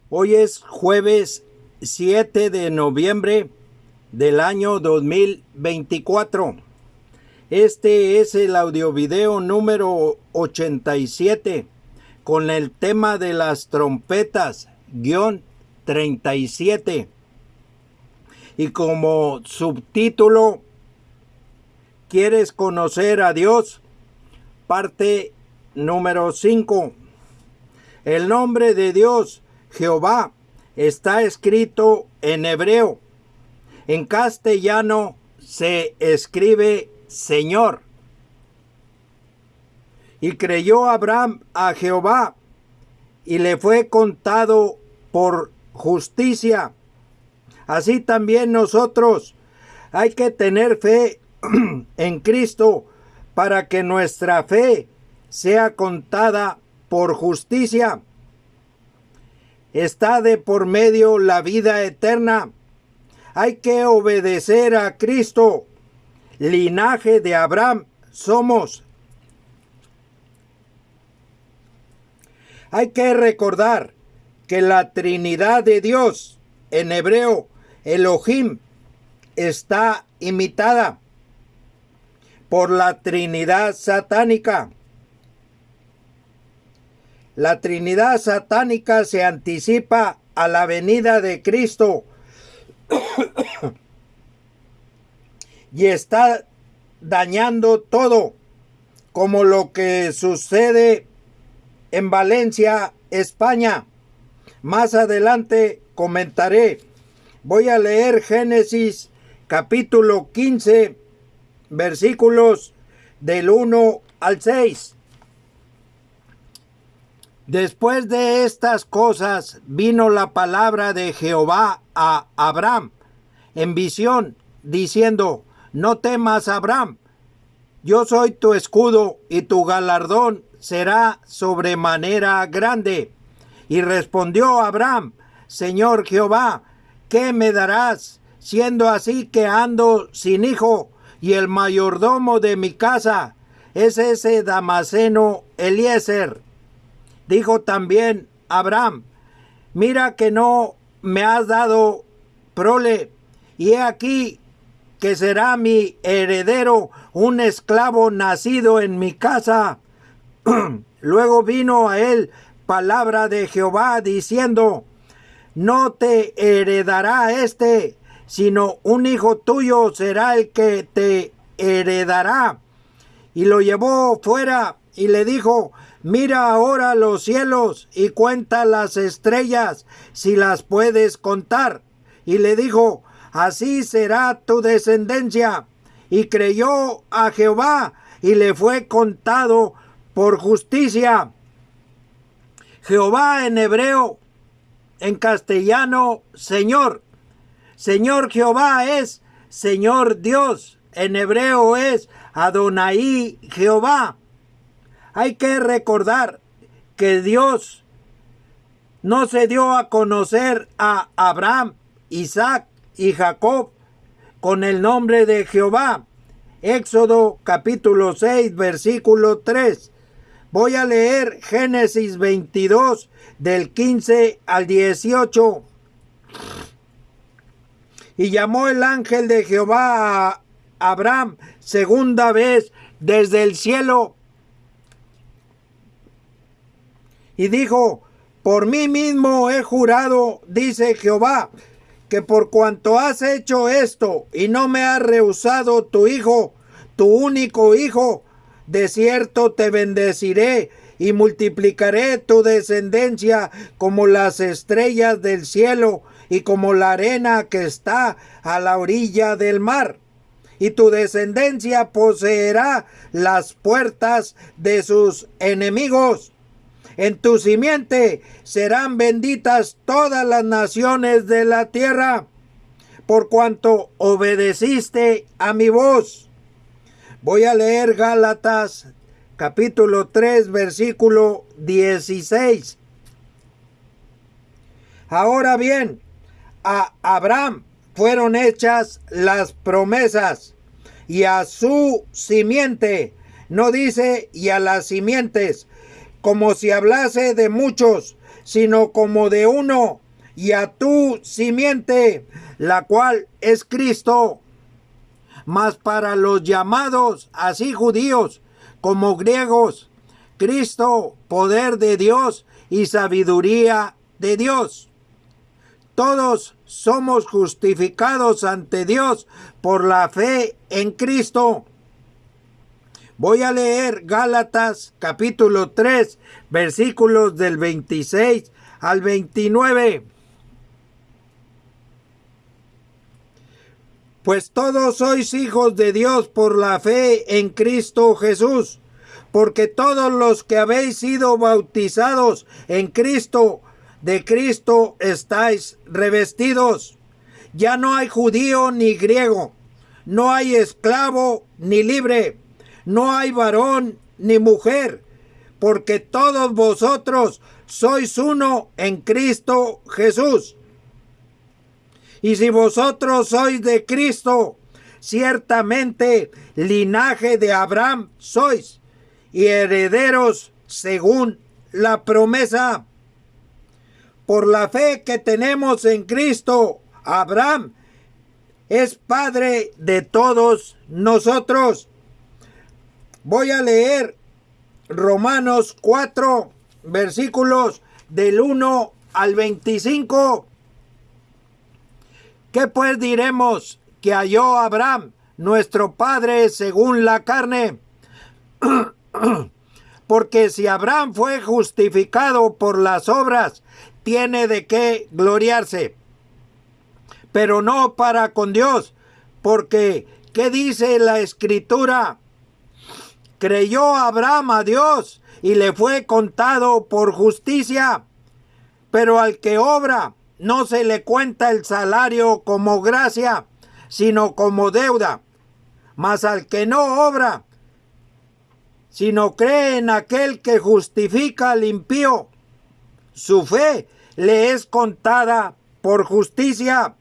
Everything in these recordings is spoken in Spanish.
Hoy es jueves 7 de noviembre del año 2024. Este es el audiovideo número 87 con el tema de las trompetas, guión 37. Y como subtítulo, ¿quieres conocer a Dios? Parte número 5. El nombre de Dios, Jehová, está escrito en hebreo. En castellano se escribe Señor. Y creyó Abraham a Jehová, y le fue contado por justicia. Así también nosotros hay que tener fe en Cristo para que nuestra fe sea contada por justicia. Está de por medio la vida eterna. Hay que obedecer a Cristo. Linaje de Abraham somos. Hay que recordar que la Trinidad de Dios, en hebreo Elohim, está imitada por la Trinidad satánica. La Trinidad satánica se anticipa a la venida de Cristo y está dañando todo, como lo que sucede en Valencia, España. Más adelante comentaré. Voy a leer Génesis capítulo 15, versículos del 1 al 6. Después de estas cosas vino la palabra de Jehová a Abraham en visión, diciendo: no temas, Abraham, yo soy tu escudo y tu galardón será sobremanera grande. Y respondió Abraham: Señor Jehová, ¿qué me darás, siendo así que ando sin hijo, y el mayordomo de mi casa es ese Damaseno Eliezer? Dijo también Abraham: mira que no me has dado prole, y he aquí que será mi heredero un esclavo nacido en mi casa. Luego vino a él palabra de Jehová diciendo: no te heredará sino un hijo tuyo será el que te heredará. Y lo llevó fuera y le dijo: mira ahora los cielos y cuenta las estrellas, si las puedes contar. Y le dijo: así será tu descendencia. Y creyó a Jehová y le fue contado por justicia. Jehová en hebreo, en castellano, Señor. Señor Jehová es Señor Dios. En hebreo es Adonai Jehová. Hay que recordar que Dios no se dio a conocer a Abraham, Isaac y Jacob con el nombre de Jehová. Éxodo capítulo 6, versículo 3. Voy a leer Génesis 22, del 15 al 18. Y llamó el ángel de Jehová a Abraham segunda vez desde el cielo, y dijo: por mí mismo he jurado, dice Jehová, que por cuanto has hecho esto y no me has rehusado tu hijo, tu único hijo, de cierto te bendeciré y multiplicaré tu descendencia como las estrellas del cielo y como la arena que está a la orilla del mar. Y tu descendencia poseerá las puertas de sus enemigos. En tu simiente serán benditas todas las naciones de la tierra, por cuanto obedeciste a mi voz. Voy a leer Gálatas capítulo 3, versículo 16. Ahora bien, a Abraham fueron hechas las promesas, y a su simiente, no dice y a las simientes, como si hablase de muchos, sino como de uno, y a tu simiente, la cual es Cristo. Mas para los llamados, así judíos como griegos, Cristo, poder de Dios y sabiduría de Dios. Todos somos justificados ante Dios por la fe en Cristo. Voy a leer Gálatas capítulo 3, versículos del 26 al 29. Pues todos sois hijos de Dios por la fe en Cristo Jesús, porque todos los que habéis sido bautizados en Cristo, de Cristo estáis revestidos. Ya no hay judío ni griego, no hay esclavo ni libre, no hay varón ni mujer, porque todos vosotros sois uno en Cristo Jesús. Y si vosotros sois de Cristo, ciertamente linaje de Abraham sois, y herederos según la promesa. Por la fe que tenemos en Cristo, Abraham es padre de todos nosotros. Voy a leer Romanos 4, versículos del 1 al 25. ¿Qué pues diremos que halló Abraham, nuestro padre, según la carne? Porque si Abraham fue justificado por las obras, tiene de qué gloriarse, pero no para con Dios, porque ¿qué dice la Escritura? Creyó Abraham a Dios y le fue contado por justicia, pero al que obra no se le cuenta el salario como gracia, sino como deuda. Mas al que no obra, sino cree en aquel que justifica al impío, su fe le es contada por justicia.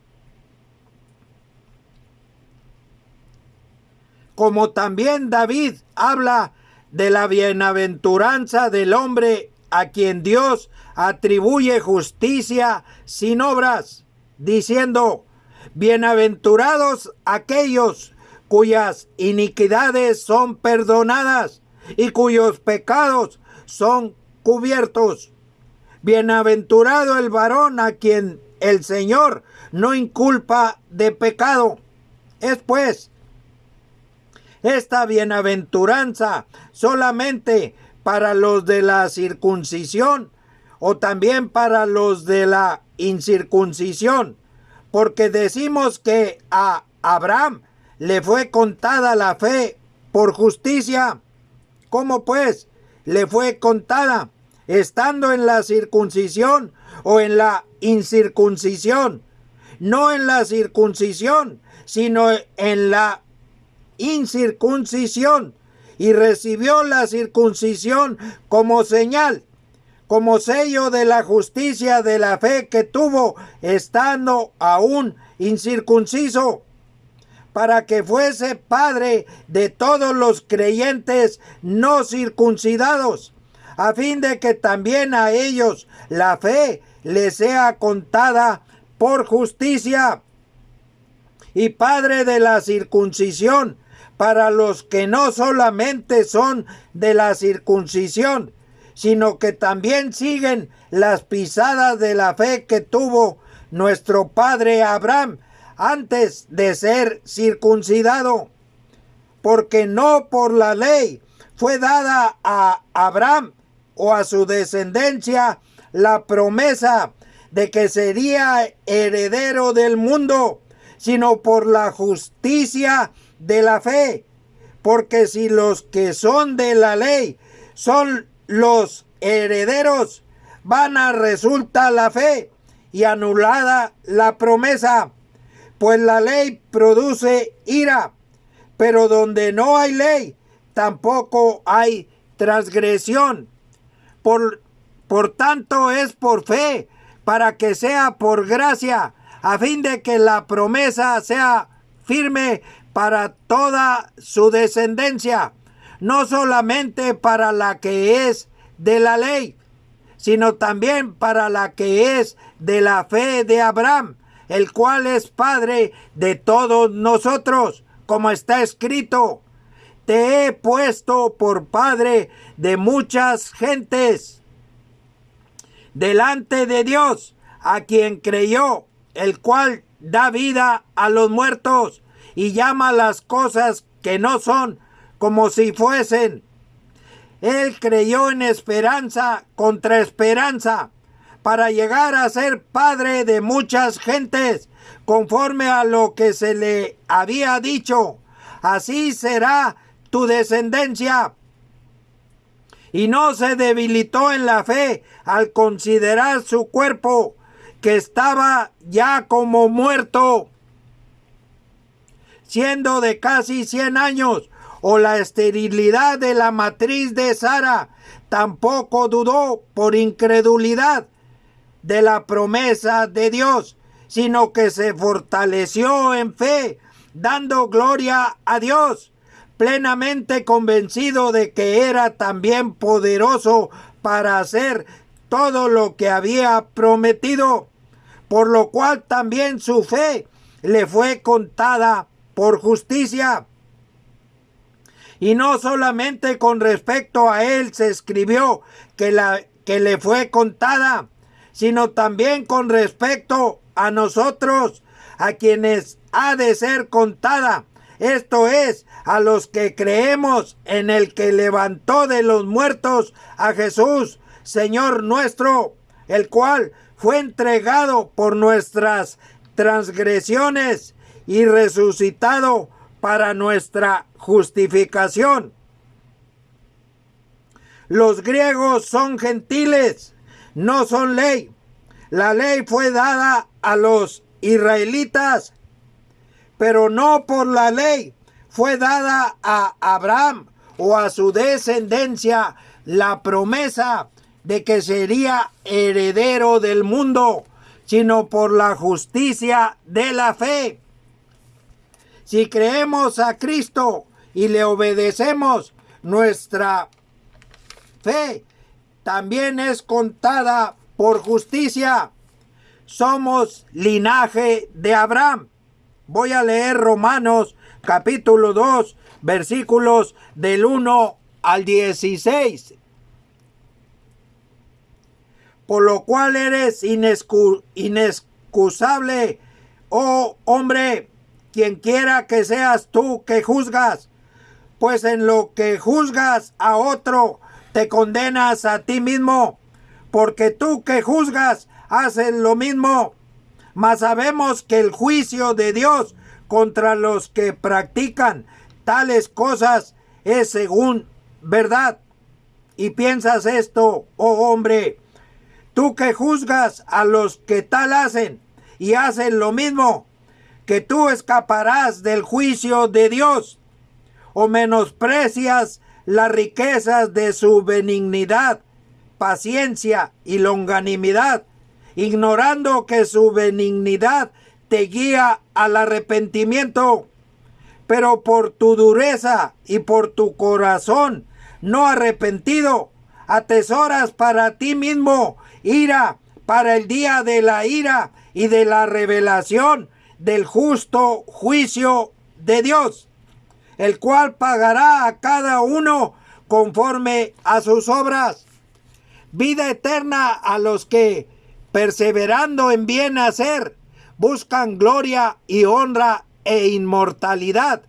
Como también David habla de la bienaventuranza del hombre a quien Dios atribuye justicia sin obras, diciendo: bienaventurados aquellos cuyas iniquidades son perdonadas y cuyos pecados son cubiertos. Bienaventurado el varón a quien el Señor no inculpa de pecado. Es pues esta bienaventuranza solamente para los de la circuncisión o también para los de la incircuncisión, porque decimos que a Abraham le fue contada la fe por justicia. ¿Cómo pues le fue contada? ¿Estando en la circuncisión o en la incircuncisión? No en la circuncisión, sino en la incircuncisión, y recibió la circuncisión como señal, como sello de la justicia de la fe que tuvo estando aún incircunciso, para que fuese padre de todos los creyentes no circuncidados, a fin de que también a ellos la fe les sea contada por justicia, y padre de la circuncisión para los que no solamente son de la circuncisión, sino que también siguen las pisadas de la fe que tuvo nuestro padre Abraham antes de ser circuncidado, porque no por la ley fue dada a Abraham o a su descendencia la promesa de que sería heredero del mundo, sino por la justicia de la fe. Porque si los que son de la ley son los herederos, vana resulta la fe y anulada la promesa, pues la ley produce ira, pero donde no hay ley, tampoco hay transgresión. Por tanto es por fe, para que sea por gracia, a fin de que la promesa sea firme para toda su descendencia, no solamente para la que es de la ley, sino también para la que es de la fe de Abraham, el cual es Padre de todos nosotros, como está escrito: te he puesto por Padre de muchas gentes, delante de Dios, a quien creyó, el cual da vida a los muertos y llama las cosas que no son como si fuesen. Él creyó en esperanza contra esperanza, para llegar a ser padre de muchas gentes, conforme a lo que se le había dicho: así será tu descendencia. Y no se debilitó en la fe al considerar su cuerpo, que estaba ya como muerto, siendo de casi 100 años, o la esterilidad de la matriz de Sara. Tampoco dudó por incredulidad de la promesa de Dios, sino que se fortaleció en fe, dando gloria a Dios, plenamente convencido de que era también poderoso para hacer todo lo que había prometido, por lo cual también su fe le fue contada por justicia. Y no solamente con respecto a él se escribió que le fue contada, sino también con respecto a nosotros, a quienes ha de ser contada. Esto es, a los que creemos en el que levantó de los muertos a Jesús, Señor nuestro, el cual fue entregado por nuestras transgresiones y resucitado para nuestra justificación. Los griegos son gentiles, no son ley. La ley fue dada a los israelitas, pero no por la ley fue dada a Abraham o a su descendencia la promesa de que sería heredero del mundo, sino por la justicia de la fe. Si creemos a Cristo y le obedecemos, nuestra fe también es contada por justicia. Somos linaje de Abraham. Voy a leer Romanos capítulo 2, versículos del 1 al 16. Por lo cual eres inexcusable, oh hombre, quien quiera que seas tú que juzgas, pues en lo que juzgas a otro, te condenas a ti mismo, porque tú que juzgas haces lo mismo. Mas sabemos que el juicio de Dios contra los que practican tales cosas es según verdad. Y piensas esto, oh hombre, tú que juzgas a los que tal hacen y hacen lo mismo, que tú escaparás del juicio de Dios, o menosprecias las riquezas de su benignidad, paciencia y longanimidad, ignorando que su benignidad te guía al arrepentimiento. Pero por tu dureza y por tu corazón no arrepentido, atesoras para ti mismo ira para el día de la ira y de la revelación del justo juicio de Dios, el cual pagará a cada uno conforme a sus obras. Vida eterna a los que, perseverando en bien hacer, buscan gloria y honra e inmortalidad.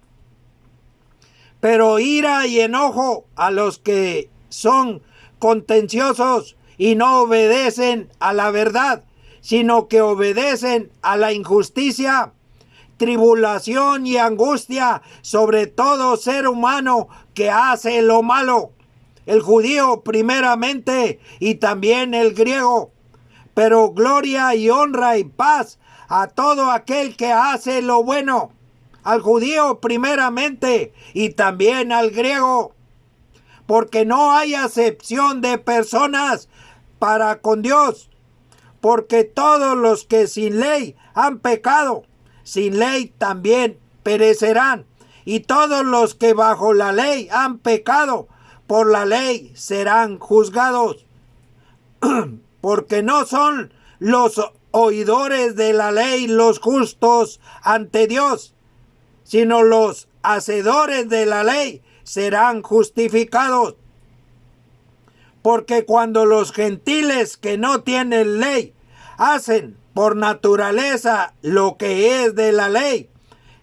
Pero ira y enojo a los que son contenciosos y no obedecen a la verdad, sino que obedecen a la injusticia. Tribulación y angustia sobre todo ser humano que hace lo malo, el judío primeramente y también el griego, pero gloria y honra y paz a todo aquel que hace lo bueno, al judío primeramente y también al griego, porque no hay acepción de personas para con Dios, porque todos los que sin ley han pecado, sin ley también perecerán, y todos los que bajo la ley han pecado, por la ley serán juzgados. Porque no son los oidores de la ley los justos ante Dios, sino los hacedores de la ley serán justificados. Porque cuando los gentiles que no tienen ley hacen por naturaleza lo que es de la ley,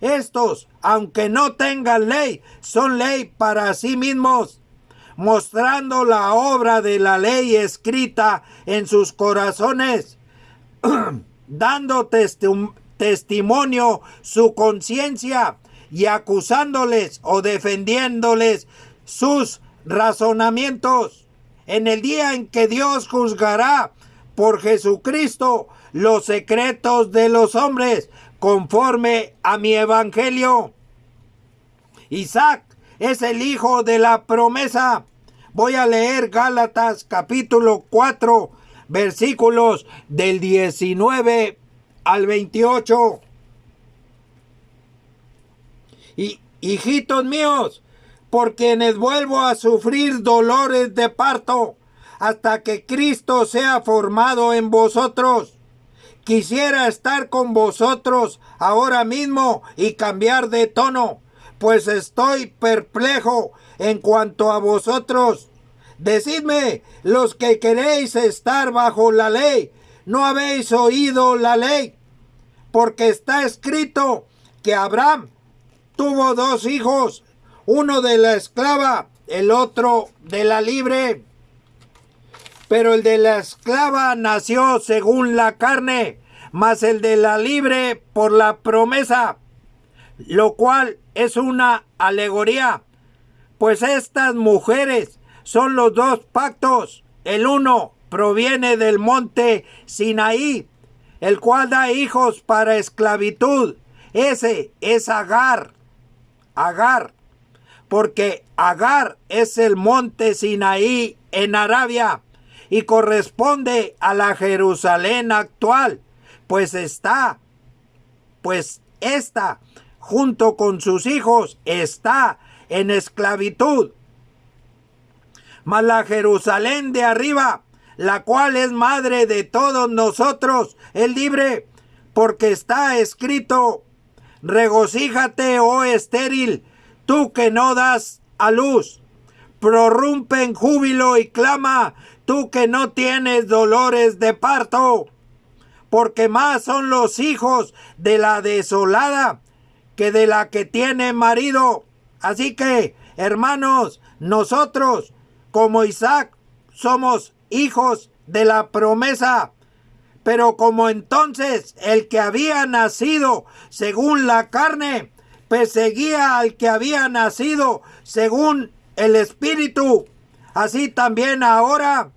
estos, aunque no tengan ley, son ley para sí mismos, mostrando la obra de la ley escrita en sus corazones, dando testimonio su conciencia y acusándoles o defendiéndoles sus razonamientos. En el día en que Dios juzgará por Jesucristo los secretos de los hombres, conforme a mi evangelio. Isaac es el hijo de la promesa. Voy a leer Gálatas capítulo 4, versículos del 19 al 28. Y hijitos míos, por quienes vuelvo a sufrir dolores de parto, hasta que Cristo sea formado en vosotros. Quisiera estar con vosotros ahora mismo y cambiar de tono, pues estoy perplejo en cuanto a vosotros. Decidme, los que queréis estar bajo la ley, ¿no habéis oído la ley? Porque está escrito que Abraham tuvo 2 hijos, uno de la esclava, el otro de la libre. Pero el de la esclava nació según la carne, mas el de la libre por la promesa, lo cual es una alegoría, pues estas mujeres son los 2 pactos. El uno proviene del monte Sinaí, el cual da hijos para esclavitud. Ese es Agar, porque Agar es el monte Sinaí en Arabia y corresponde a la Jerusalén actual, pues esta, junto con sus hijos, está en esclavitud. Mas la Jerusalén de arriba, la cual es madre de todos nosotros, es libre, porque está escrito: regocíjate, oh estéril, tú que no das a luz. Prorrumpe en júbilo y clama, tú que no tienes dolores de parto. Porque más son los hijos de la desolada que de la que tiene marido. Así que, hermanos, nosotros, como Isaac, somos hijos de la promesa. Pero como entonces el que había nacido según la carne perseguía al que había nacido según el Espíritu, así también ahora.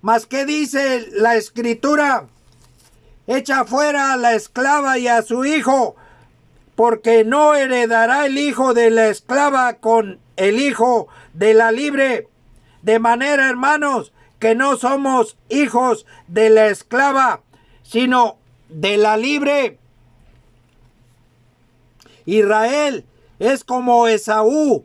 ¿Mas qué dice la Escritura? Echa fuera a la esclava y a su hijo, porque no heredará el hijo de la esclava con el hijo de la libre. De manera, hermanos, que no somos hijos de la esclava, sino de la libre. Israel es como Esaú,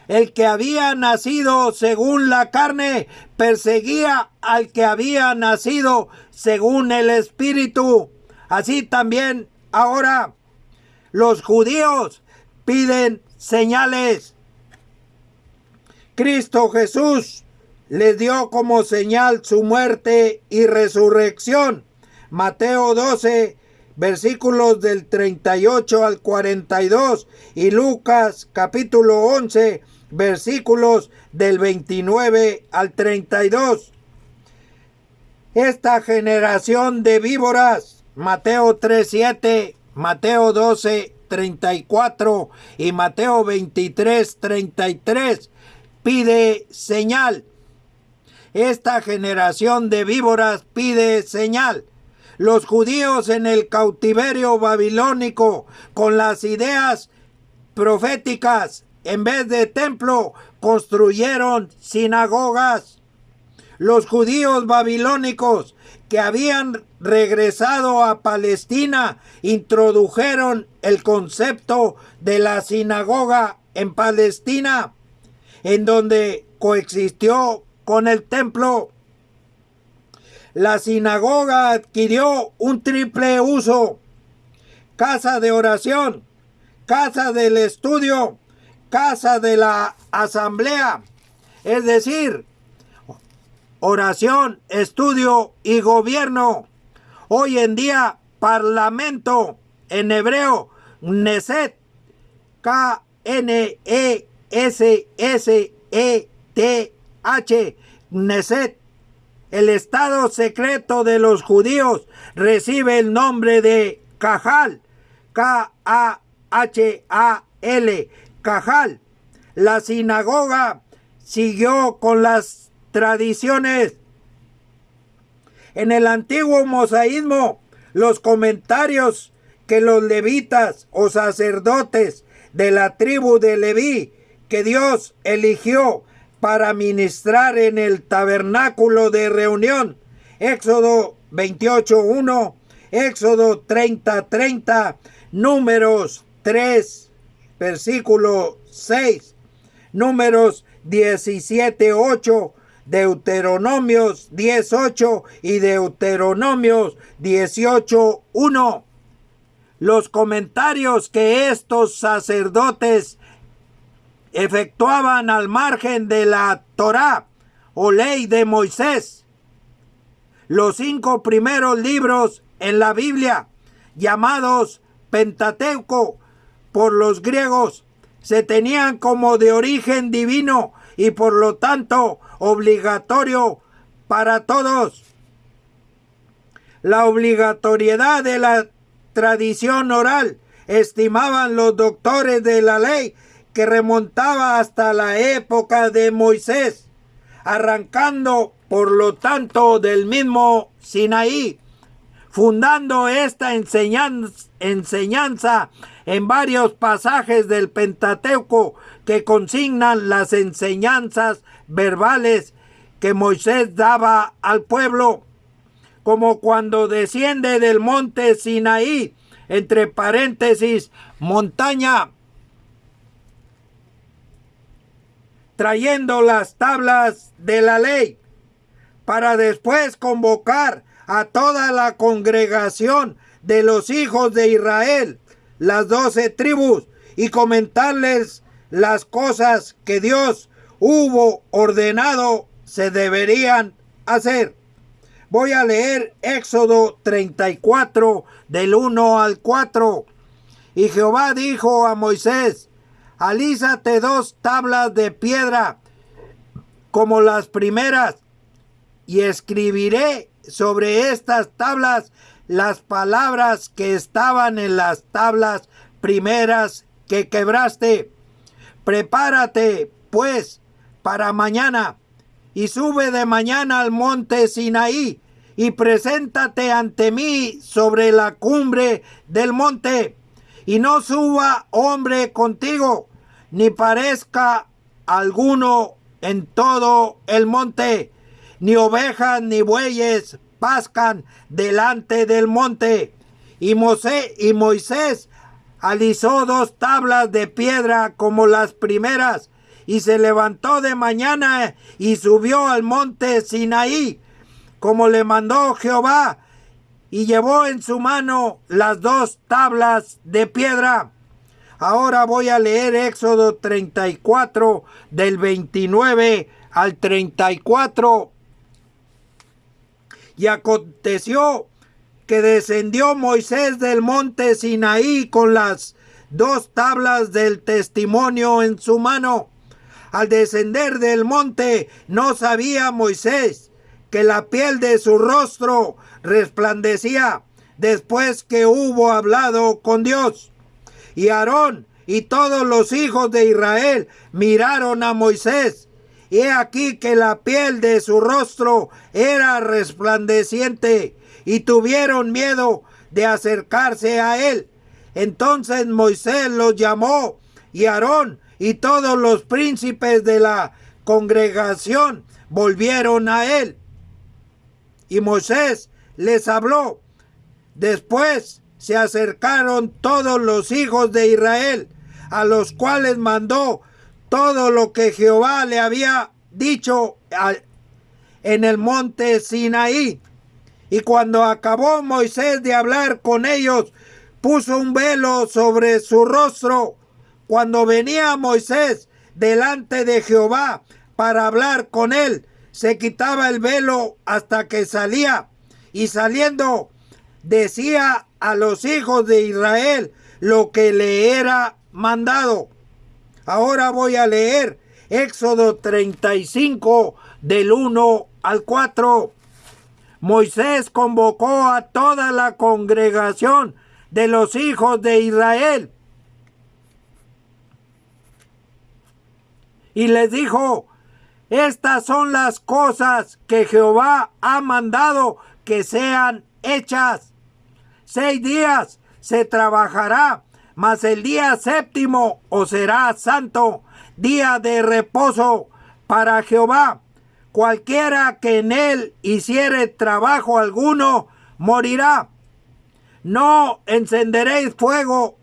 el que había nacido según la carne, perseguía al que había nacido según el Espíritu. Así también ahora los judíos piden señales. Cristo Jesús les dio como señal su muerte y resurrección. Mateo 12, versículos del 38 al 42, y Lucas capítulo 11, versículos del 29 al 32. Esta generación de víboras, Mateo 3:7, Mateo 12:34 y Mateo 23:33, pide señal. Esta generación de víboras pide señal. Los judíos en el cautiverio babilónico, con las ideas proféticas, en vez de templo, construyeron sinagogas. Los judíos babilónicos que habían regresado a Palestina introdujeron el concepto de la sinagoga en Palestina, en donde coexistió con el templo. La sinagoga adquirió un triple uso: casa de oración, casa del estudio, casa de la asamblea. Es decir, oración, estudio y gobierno. Hoy en día, parlamento, en hebreo, Knesset, Knesseth, Knesset, el estado secreto de los judíos, recibe el nombre de Kahal, K-A-H-A-L, Kahal. La sinagoga siguió con las tradiciones. En el antiguo mosaísmo, los comentarios que los levitas o sacerdotes de la tribu de Leví, que Dios eligió para ministrar en el tabernáculo de reunión, Éxodo 28:1, Éxodo 30:30, Números 3, versículo 6, Números 17:8, Deuteronomios 10:8 y Deuteronomios 18:1. Los comentarios que estos sacerdotes efectuaban al margen de la Torá o ley de Moisés. Los 5 primeros libros en la Biblia, llamados Pentateuco por los griegos, se tenían como de origen divino y por lo tanto obligatorio para todos. La obligatoriedad de la tradición oral, estimaban los doctores de la ley, que remontaba hasta la época de Moisés, arrancando por lo tanto del mismo Sinaí, fundando esta enseñanza en varios pasajes del Pentateuco que consignan las enseñanzas verbales que Moisés daba al pueblo, como cuando desciende del monte Sinaí, entre paréntesis, montaña, trayendo las tablas de la ley, para después convocar a toda la congregación de los hijos de Israel, las 12 tribus, y comentarles las cosas que Dios hubo ordenado se deberían hacer. Voy a leer Éxodo 34, del 1 al 4. Y Jehová dijo a Moisés: alízate 2 tablas de piedra como las primeras, y escribiré sobre estas tablas las palabras que estaban en las tablas primeras que quebraste. Prepárate, pues, para mañana, y sube de mañana al monte Sinaí, y preséntate ante mí sobre la cumbre del monte, y no suba hombre contigo, ni parezca alguno en todo el monte, ni ovejas ni bueyes pascan delante del monte. Y Moisés alisó 2 tablas de piedra como las primeras, y se levantó de mañana y subió al monte Sinaí, como le mandó Jehová, y llevó en su mano las 2 tablas de piedra. Ahora voy a leer Éxodo 34, del 29 al 34. Y aconteció que descendió Moisés del monte Sinaí con las 2 tablas del testimonio en su mano. Al descender del monte, no sabía Moisés que la piel de su rostro resplandecía después que hubo hablado con Dios. Y Aarón y todos los hijos de Israel miraron a Moisés, y he aquí que la piel de su rostro era resplandeciente, y tuvieron miedo de acercarse a él. Entonces Moisés los llamó, y Aarón y todos los príncipes de la congregación volvieron a él. Y Moisés les habló. Después se acercaron todos los hijos de Israel, a los cuales mandó todo lo que Jehová le había dicho en el monte Sinaí. Y cuando acabó Moisés de hablar con ellos, puso un velo sobre su rostro. Cuando venía Moisés delante de Jehová para hablar con él, se quitaba el velo hasta que salía. Y saliendo, decía a los hijos de Israel lo que le era mandado. Ahora voy a leer Éxodo 35 del 1 al 4. Moisés convocó a toda la congregación de los hijos de Israel y les dijo: estas son las cosas que Jehová ha mandado que sean hechas. 6 días se trabajará, mas el día séptimo os será santo, día de reposo para Jehová. Cualquiera que en él hiciere trabajo alguno, morirá. No encenderéis fuego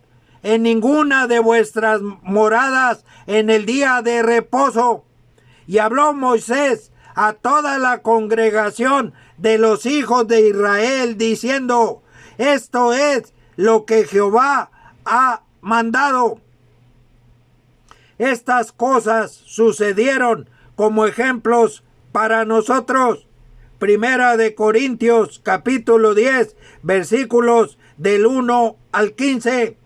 en ninguna de vuestras moradas en el día de reposo. Y habló Moisés a toda la congregación de los hijos de Israel, diciendo: esto es lo que Jehová ha mandado. Estas cosas sucedieron como ejemplos para nosotros. Primera de Corintios capítulo 10 versículos del 1 al 15.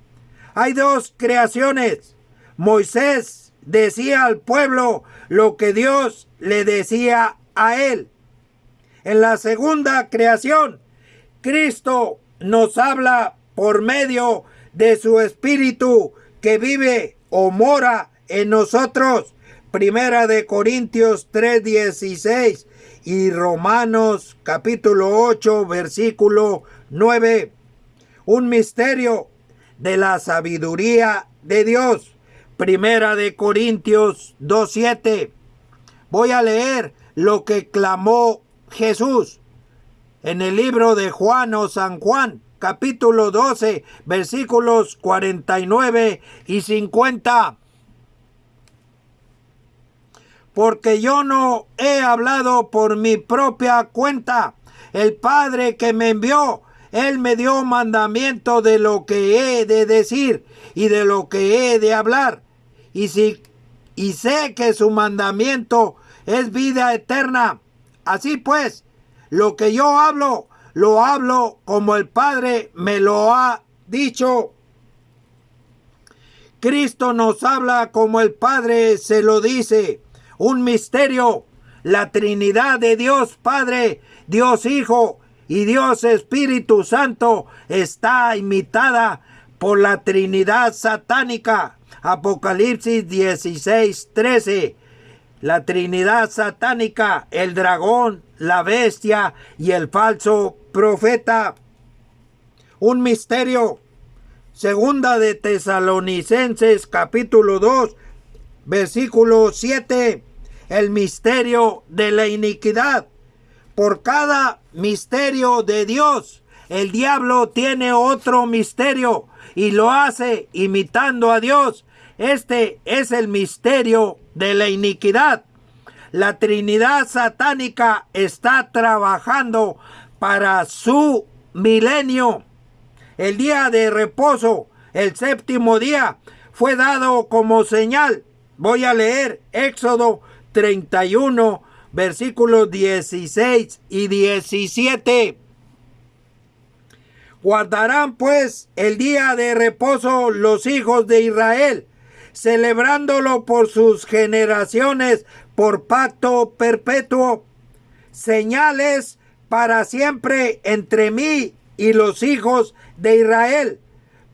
Hay 2 creaciones. Moisés decía al pueblo lo que Dios le decía a él. En la segunda creación, Cristo nos habla por medio de su Espíritu que vive o mora en nosotros. Primera de Corintios 3:16 y Romanos capítulo 8 versículo 9. Un misterio de la sabiduría de Dios. Primera de Corintios 2:7. Voy a leer lo que clamó Jesús en el libro de Juan o San Juan, capítulo 12, versículos 49 y 50. Porque yo no he hablado por mi propia cuenta. El Padre que me envió, Él me dio mandamiento de lo que he de decir y de lo que he de hablar. Y sé que su mandamiento es vida eterna. Así pues, lo que yo hablo, lo hablo como el Padre me lo ha dicho. Cristo nos habla como el Padre se lo dice. Un misterio, la Trinidad de Dios Padre, Dios Hijo y Dios Espíritu Santo está imitada por la Trinidad satánica. Apocalipsis 16:13. La Trinidad satánica, el dragón, la bestia y el falso profeta. Un misterio. Segunda de Tesalonicenses capítulo 2, versículo 7. El misterio de la iniquidad. Por cada misterio de Dios, el diablo tiene otro misterio y lo hace imitando a Dios. Este es el misterio de la iniquidad. La Trinidad satánica está trabajando para su milenio. El día de reposo, el séptimo día, fue dado como señal. Voy a leer Éxodo 31, versículos 16 y 17. Guardarán pues el día de reposo los hijos de Israel, celebrándolo por sus generaciones, por pacto perpetuo. Señales para siempre entre mí y los hijos de Israel,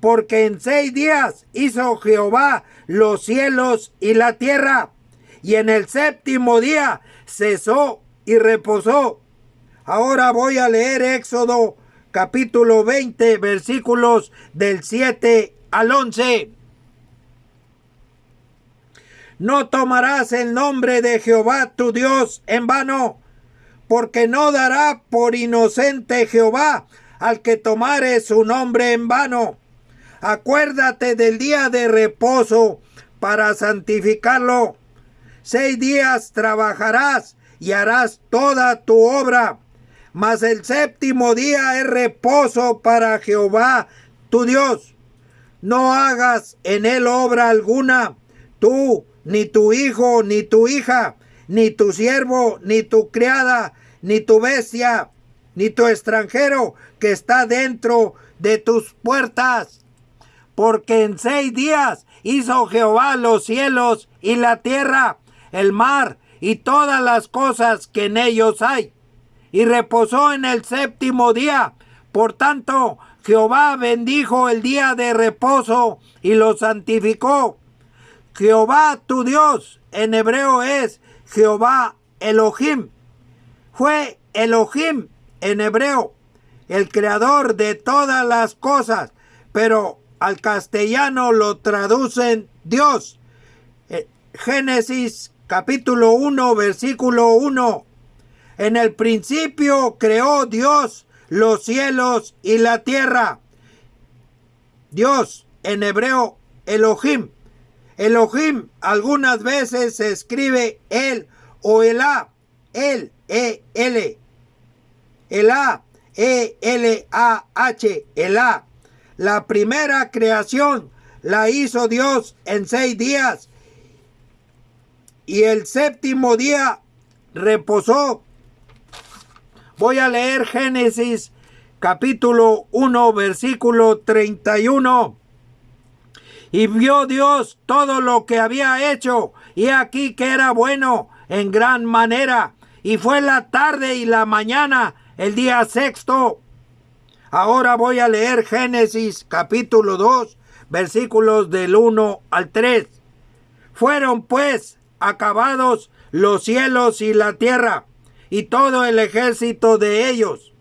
porque en 6 días hizo Jehová los cielos y la tierra, y en el séptimo día cesó y reposó. Ahora voy a leer Éxodo capítulo 20, versículos del 7 al 11. No tomarás el nombre de Jehová tu Dios en vano, porque no dará por inocente Jehová al que tomare su nombre en vano. Acuérdate del día de reposo para santificarlo. 6 días trabajarás y harás toda tu obra, Mas el séptimo día es reposo para Jehová tu Dios. No hagas en él obra alguna, tú, ni tu hijo, ni tu hija, ni tu siervo, ni tu criada, ni tu bestia, ni tu extranjero que está dentro de tus puertas. Porque en 6 días hizo Jehová los cielos y la tierra, el mar y todas las cosas que en ellos hay. Y reposó en el séptimo día. Por tanto, Jehová bendijo el día de reposo y lo santificó. Jehová tu Dios en hebreo es Jehová Elohim. Fue Elohim en hebreo, el creador de todas las cosas, pero al castellano lo traducen Dios. Génesis capítulo 1, versículo 1. En el principio creó Dios los cielos y la tierra. Dios en hebreo Elohim. Elohim algunas veces se escribe el o Elá, el, E-L. Elá, E-L-A-H, Elá. La primera creación la hizo Dios en 6 días y el séptimo día reposó. Voy a leer Génesis capítulo 1, versículo 31. Y vio Dios todo lo que había hecho, y aquí que era bueno en gran manera. Y fue la tarde y la mañana, el día sexto. Ahora voy a leer Génesis capítulo 2, versículos del 1 al 3. Fueron pues acabados los cielos y la tierra, y todo el ejército de ellos.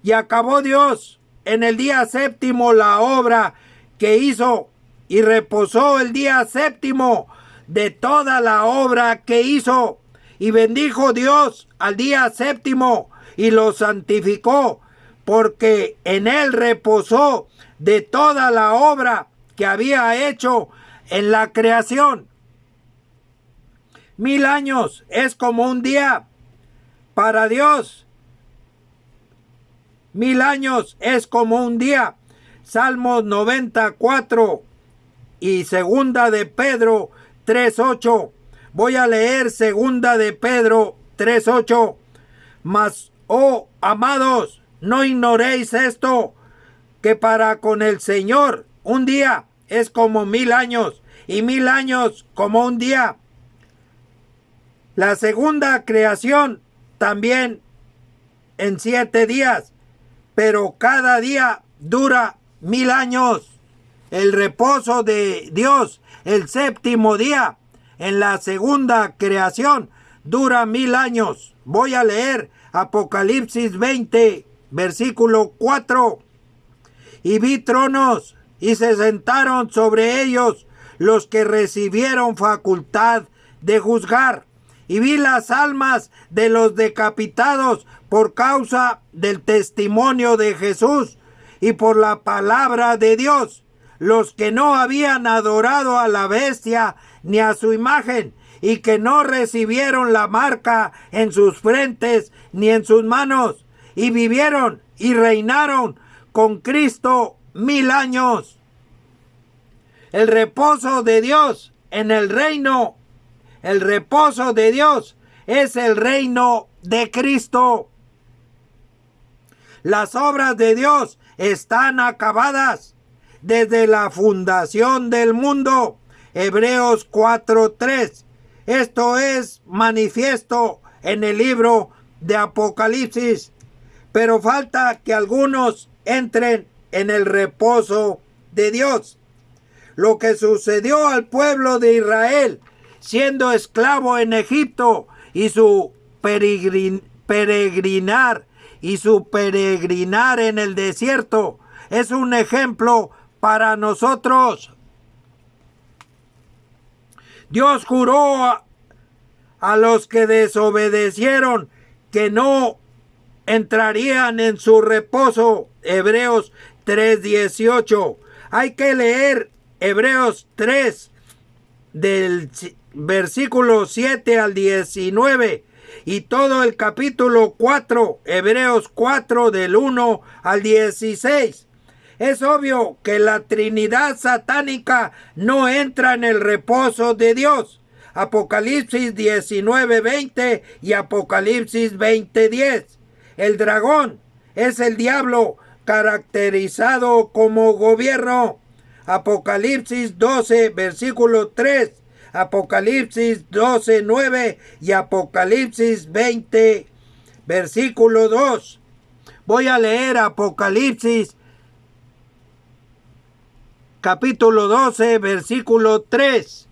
Y acabó Dios en el día séptimo la obra que hizo, y reposó el día séptimo de toda la obra que hizo. Y bendijo Dios al día séptimo, y lo santificó, porque en él reposó de toda la obra que había hecho en la creación. 1000 años es como un día para Dios. 1000 años es como un día. Salmos 94 y segunda de Pedro 3:8. Voy a leer segunda de Pedro 3:8. Mas, oh amados, no ignoréis esto, que para con el Señor un día es como 1000 años, y 1000 años como un día. La segunda creación también en 7 días, pero cada día dura 1000 años. El reposo de Dios, el séptimo día, en la segunda creación, dura 1000 años. Voy a leer Apocalipsis 20, versículo 4. Y vi tronos, y se sentaron sobre ellos los que recibieron facultad de juzgar. Y vi las almas de los decapitados por causa del testimonio de Jesús y por la palabra de Dios, los que no habían adorado a la bestia ni a su imagen, y que no recibieron la marca en sus frentes ni en sus manos, y vivieron y reinaron con Cristo 1000 años. El reposo de Dios en el reino, el reposo de Dios es el reino de Cristo. Las obras de Dios están acabadas desde la fundación del mundo. Hebreos 4:3. Esto es manifiesto en el libro de Apocalipsis. Pero falta que algunos entren en el reposo de Dios. Lo que sucedió al pueblo de Israel siendo esclavo en Egipto y su peregrinar en el desierto es un ejemplo para nosotros. Dios juró a los que desobedecieron que no entrarían en su reposo. Hebreos 3:18. Hay que leer Hebreos 3 del versículo 7 al 19. y todo el capítulo 4, Hebreos 4 del 1 al 16. Es obvio que la Trinidad satánica no entra en el reposo de Dios. Apocalipsis 19:20 y Apocalipsis 20:10. El dragón es el diablo caracterizado como gobierno. Apocalipsis 12, versículo 3, Apocalipsis 12:9 y Apocalipsis 20, versículo 2. Voy a leer Apocalipsis capítulo 12, versículo 3.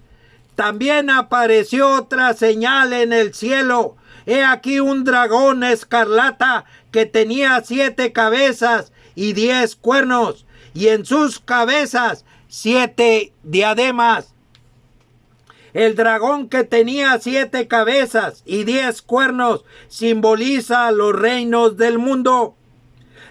También apareció otra señal en el cielo. He aquí un dragón escarlata que tenía 7 cabezas y 10 cuernos, y en sus cabezas 7 diademas. El dragón que tenía 7 cabezas y 10 cuernos simboliza los reinos del mundo.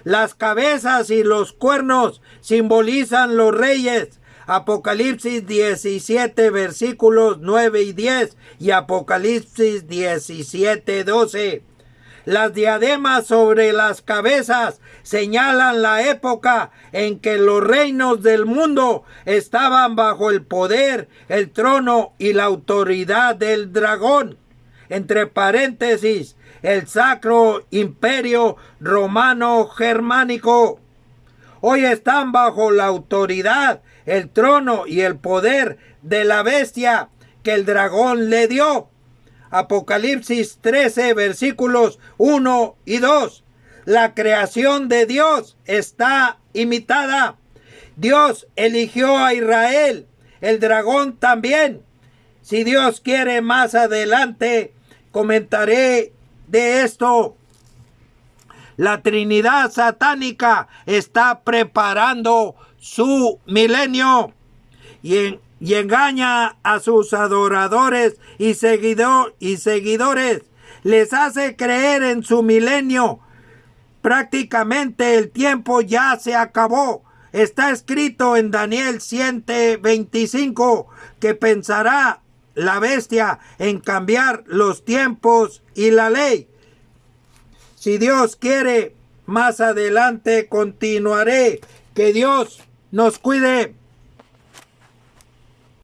Las cabezas y los cuernos simbolizan los reyes. Apocalipsis 17, versículos 9 y 10 y Apocalipsis 17, 12. Las diademas sobre las cabezas señalan la época en que los reinos del mundo estaban bajo el poder, el trono y la autoridad del dragón. Entre paréntesis, el Sacro Imperio Romano Germánico. Hoy están bajo la autoridad, el trono y el poder de la bestia que el dragón le dio. Apocalipsis 13, versículos 1 y 2. La creación de Dios está imitada. Dios eligió a Israel, el dragón también. Si Dios quiere, más adelante comentaré de esto. La Trinidad satánica está preparando su milenio y engaña a sus adoradores y seguidores. Les hace creer en su milenio. Prácticamente el tiempo ya se acabó. Está escrito en Daniel 7:25 que pensará la bestia en cambiar los tiempos y la ley. Si Dios quiere, más adelante continuaré. Que Dios nos cuide.